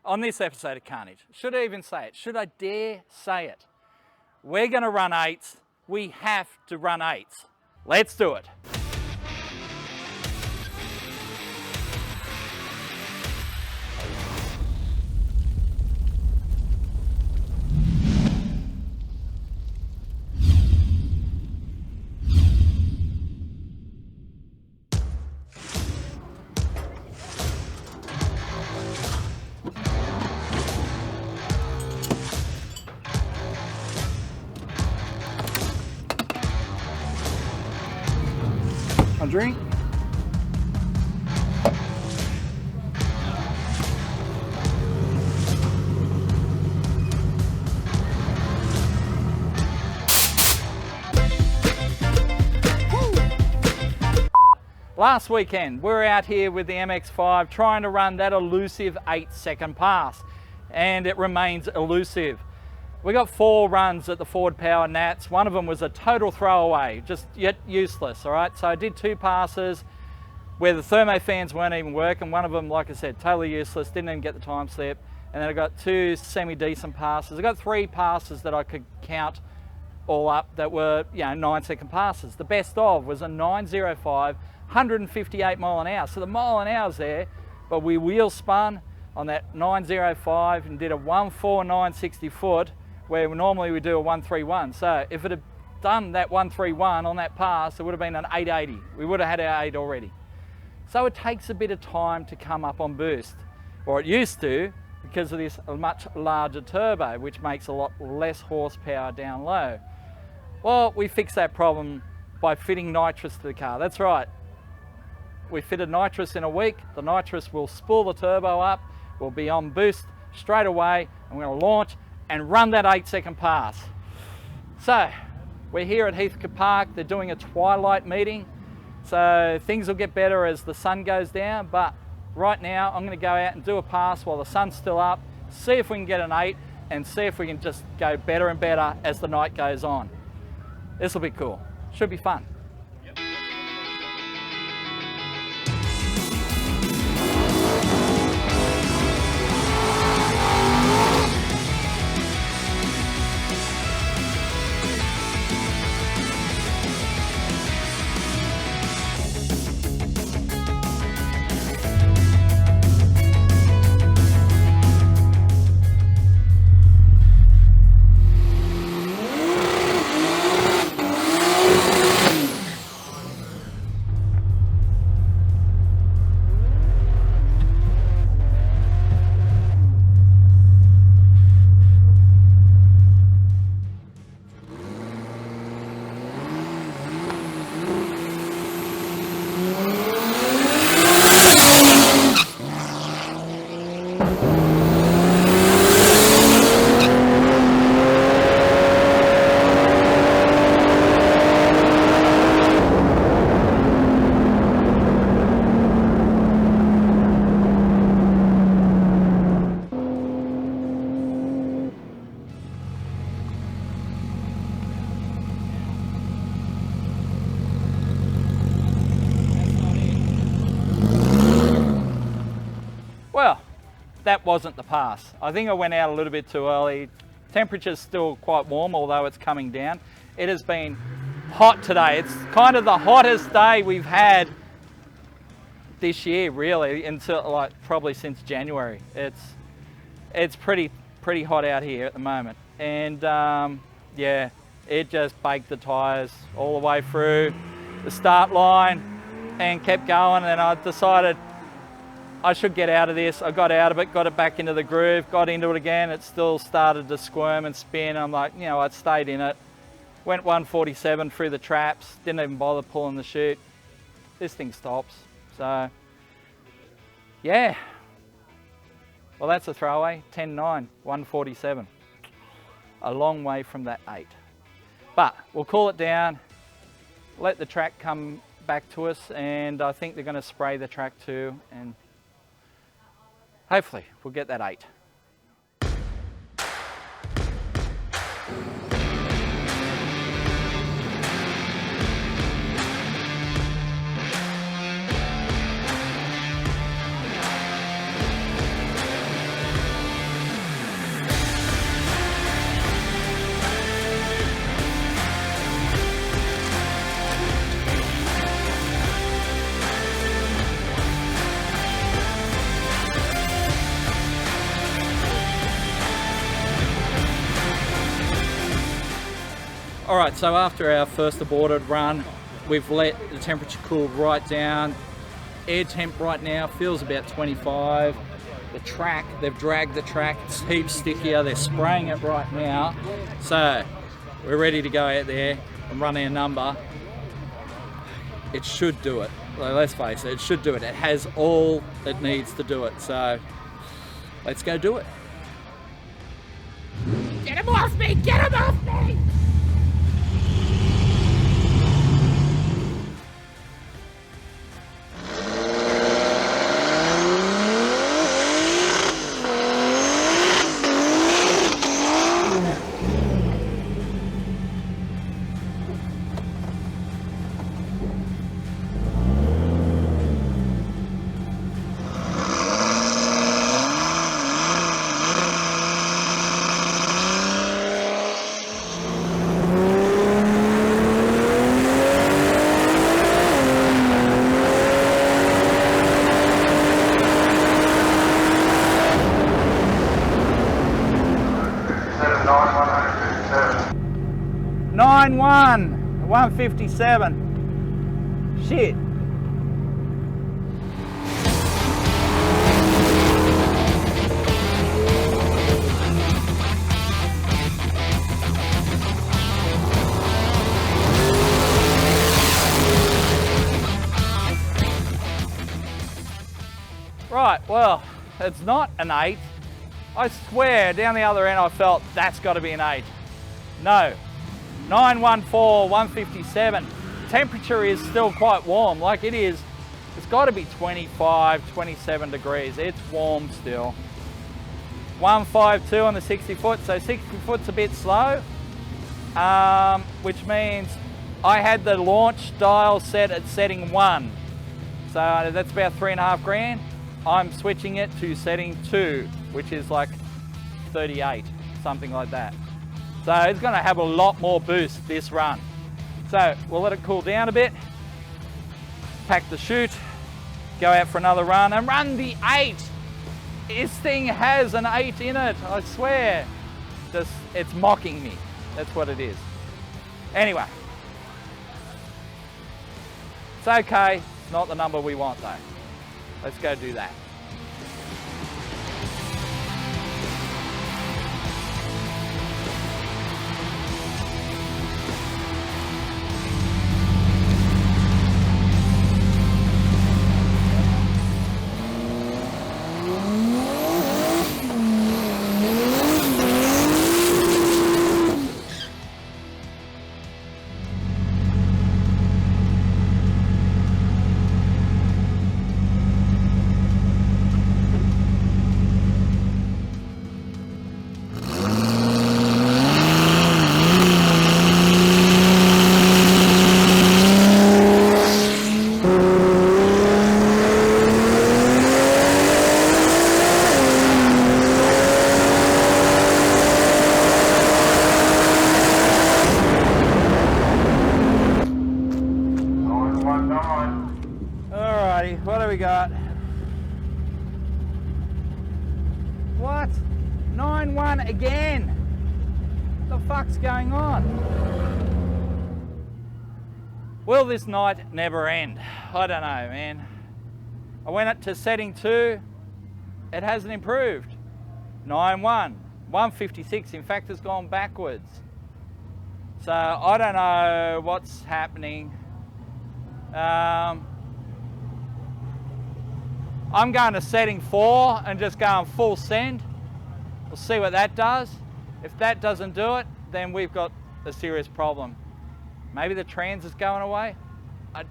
On this episode of Carnage, should I even say it? Should I dare say it? We're going to run 8s. We have to run 8s. Let's do it. A drink. Last weekend, we were out here with the MX5 trying to run that elusive 8-second pass, and it remains elusive. We got 4 runs at the forward power Nats. One of them was a total throwaway, just yet useless, all right? So I did 2 passes where the thermo fans weren't even working. One of them, like I said, totally useless, didn't even get the time slip. And then I got 2 semi-decent passes. I got 3 passes that I could count all up that were, 9-second passes. The best of was a 905, 158 mile an hour. So the mile an hour's there, but we wheel spun on that 905 and did a 14960 foot, where normally we do a 131. So if it had done that 131 on that pass, it would have been an 880. We would have had our 8 already. So it takes a bit of time to come up on boost, or it used to, because of this much larger turbo, which makes a lot less horsepower down low. Well, we fixed that problem by fitting nitrous to the car. That's right. We fitted nitrous in a week. The nitrous will spool the turbo up. We'll be on boost straight away. I'm going to launch and run that 8-second pass. So we're here at Heathcote Park. They're doing a twilight meeting, so things will get better as the sun goes down, but right now I'm going to go out and do a pass while the sun's still up, see if we can get an 8 and see if we can just go better and better as the night goes on. This will be cool. Should be fun. Well, that wasn't the pass. I think I went out a little bit too early. Temperature's still quite warm, although it's coming down. It has been hot today. It's kind of the hottest day we've had this year, really, until probably since January. It's pretty hot out here at the moment. And yeah, it just baked the tires all the way through the start line and kept going, and I decided I should get out of this. I got out of it, got it back into the groove, got into it again. It still started to squirm and spin. I'm like, I stayed in it. Went 147 through the traps, didn't even bother pulling the chute. This thing stops. So, yeah. Well, that's a throwaway. 10.9, 147. A long way from that 8. But we'll cool it down, let the track come back to us, and I think they're going to spray the track too, and hopefully we'll get that 8. All right, so after our first aborted run, we've let the temperature cool right down. Air temp right now feels about 25. The track, they've dragged the track, it's heaps stickier, they're spraying it right now. So we're ready to go out there and run our number. It should do it. Well, let's face it, it should do it. It has all it needs to do it. So let's go do it. Get him off me! Get him off me! Nine 157. Shit. Right, well, it's not an 8. I swear, down the other end I felt that's got to be an 8. No. 914, 157. Temperature is still quite warm, like it is. It's got to be 25, 27 degrees. It's warm still. 152 on the 60 foot, so 60 foot's a bit slow, which means I had the launch dial set at setting 1. So that's about 3.5 grand. I'm switching it to setting 2, which is like 38, something like that. So it's going to have a lot more boost this run. So we'll let it cool down a bit, pack the chute, go out for another run and run the 8. This thing has an 8 in it, I swear. It's mocking me. That's what it is. Anyway, it's okay. It's not the number we want though. Let's go do that. What do we got? What? 9-1 again? What the fuck's going on? Will this night never end? I don't know, man. I went up to setting 2. It hasn't improved. 9-1. 156, in fact, has gone backwards. So I don't know what's happening. I'm going to setting 4 and just going full send. We'll see what that does. If that doesn't do it, then we've got a serious problem. Maybe the trans is going away. I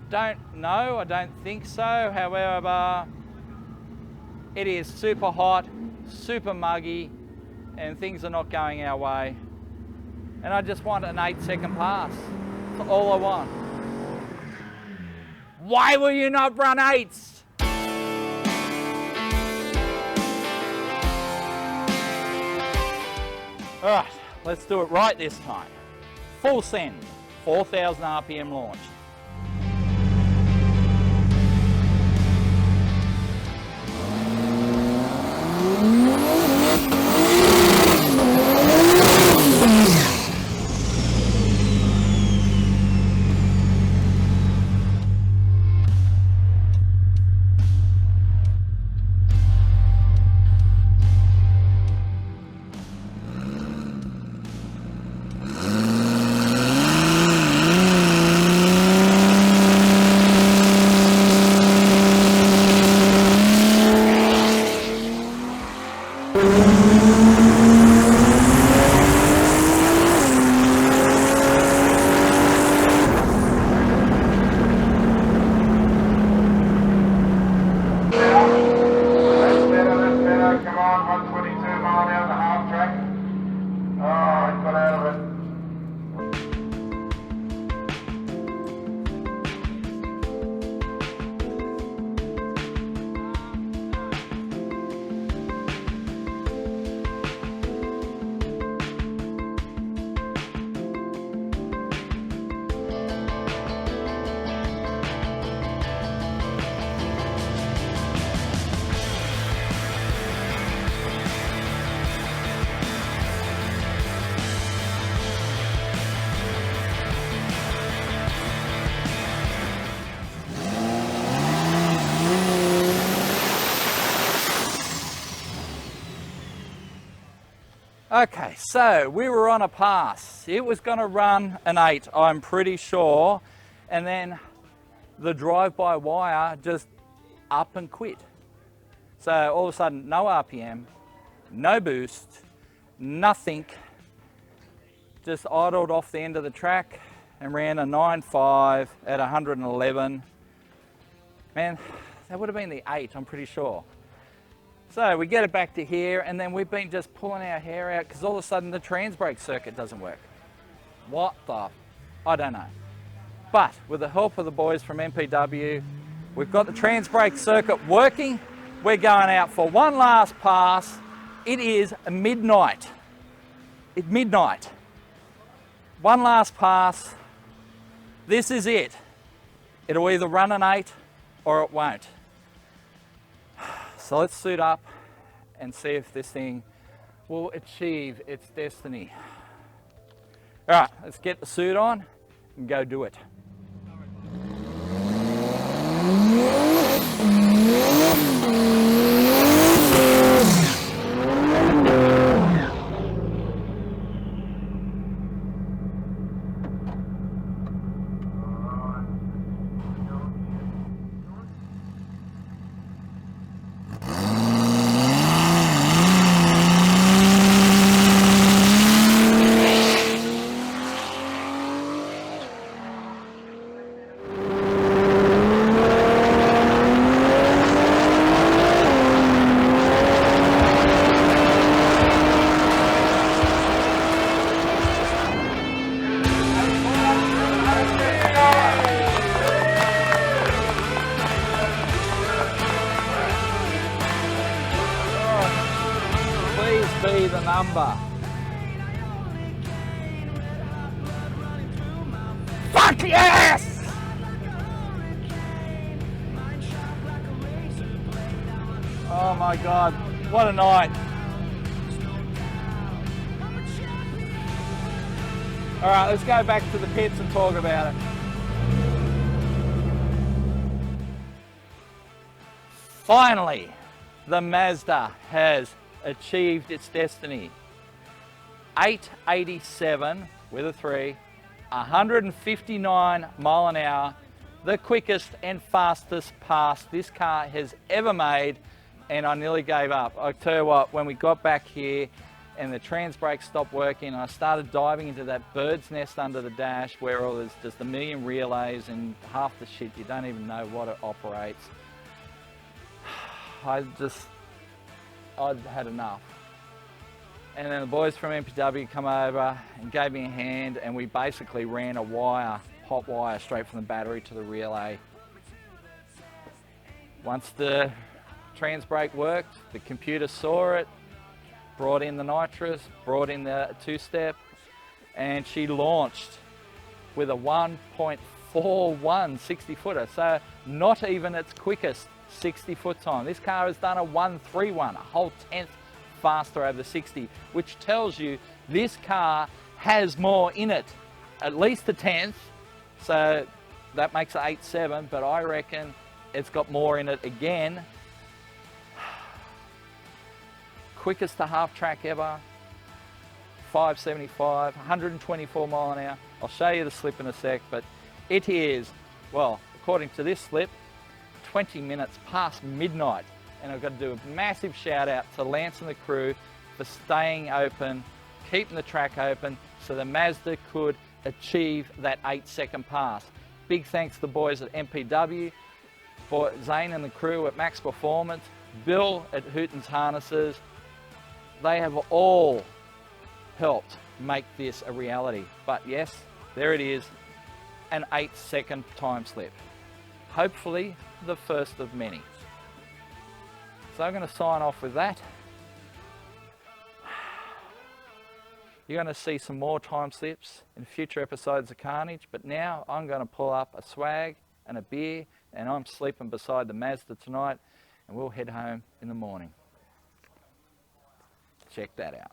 don't know, I don't think so. However, it is super hot, super muggy, and things are not going our way. And I just want an 8-second pass. That's all I want. Why will you not run 8s? All right, let's do it right this time. Full send, 4,000 RPM launched. Okay, so we were on a pass. It was going to run an 8, I'm pretty sure, and then the drive-by wire just up and quit. So all of a sudden, no RPM, no boost, nothing, just idled off the end of the track and ran a 9.5 at 111. Man, that would have been the 8, I'm pretty sure. So we get it back to here, and then we've been just pulling our hair out because all of a sudden the trans brake circuit doesn't work. What the? I don't know. But with the help of the boys from MPW, we've got the trans brake circuit working. We're going out for one last pass. It is midnight. It's midnight. One last pass. This is it. It'll either run an 8 or it won't. So let's suit up and see if this thing will achieve its destiny. All right, let's get the suit on and go do it. Be the number. Fuck yes! Oh my God, what a night. All right, let's go back to the pits and talk about it. Finally, the Mazda has achieved its destiny. 887 with a 3, 159 mile an hour, the quickest and fastest pass this car has ever made, and I nearly gave up. I tell you what, when we got back here and the trans brake stopped working, I started diving into that bird's nest under the dash where there's just a million relays and half the shit you don't even know what it operates. I'd had enough. And then the boys from MPW come over and gave me a hand, and we basically ran a wire, hot wire, straight from the battery to the relay. Once the trans brake worked, the computer saw it, brought in the nitrous, brought in the two-step, and she launched with a 1.41 60-footer, so not even its quickest 60-foot time. This car has done a 131, a whole tenth faster over 60, which tells you this car has more in it, at least a tenth, so that makes it 8.7, but I reckon it's got more in it again. Quickest to half track ever, 575, 124 mile an hour. I'll show you the slip in a sec, but it is, well, according to this slip, 20 minutes past midnight, and I've got to do a massive shout out to Lance and the crew for staying open, keeping the track open so the Mazda could achieve that 8-second pass. Big thanks to the boys at MPW, Zane and the crew at Max Performance, Bill at Hooten's Harnesses. They have all helped make this a reality. But yes, there it is, an 8-second time slip. Hopefully the first of many. So I'm going to sign off with that. You're going to see some more time slips in future episodes of Carnage, but now I'm going to pull up a swag and a beer, and I'm sleeping beside the Mazda tonight, and we'll head home in the morning. Check that out.